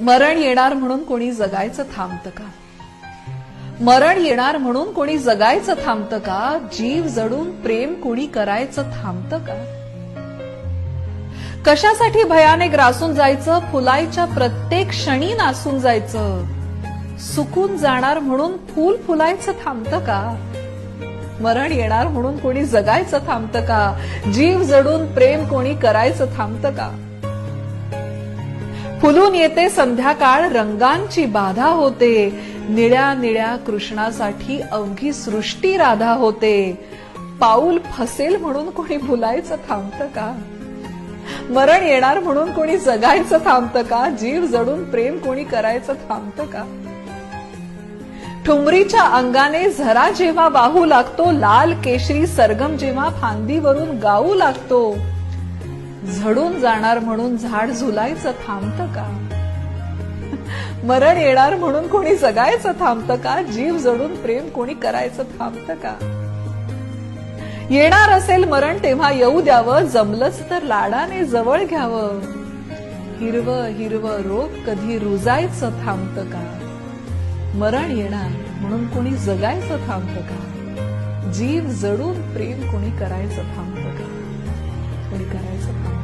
मरण येणार म्हणून कोणी जगायचं थांबतं का? मरण येणार म्हणून कोणी जगायचं थांबतं का? जीव जडून प्रेम कोणी करायचं थांबतं का? कशासाठी भयाने ग्रासून जायचं? फुलायच्या प्रत्येक क्षणी नासून जायचं. सुकून जाणार म्हणून फूल फुलायचं थांबतं का? मरण येणार म्हणून कोणी जगायचं थांबतं का? जीव जडून प्रेम कोणी करायचं थांबतं का? फुलून येते संध्याकाळ, रंगांची बाधा होते. निळ्या निळ्या कृष्णासाठी अवघी सृष्टी राधा होते. पाऊल फसेल म्हणून कोणी भुलायचं थांबतं का? मरण येणार म्हणून कोणी जगायचं थांबतं का? जीव जडून प्रेम कोणी करायचं थांबतं का? ठुमरीच्या अंगाने झरा जेव्हा वाहू लागतो, लाल केशरी सरगम जेव्हा फांदीवरून गाऊ लागतो, झडून जाणार म्हणून झाड झुलायचं थांबतं का? मरण येणार म्हणून कोणी जगायचं थांबतं का? जीव जडून प्रेम कोणी करायचं थांबतं का? येणार असेल मरण तेव्हा येऊ द्यावं, जमलंच तर लाडाने जवळ घ्यावं. हिरवं हिरवं रोप कधी रुजायचं थांबतं का? मरण येणार म्हणून कोणी जगायचं थांबतं का? जीव जडून प्रेम कोणी करायचं थांबतं का? कोणी करायचं थांबतं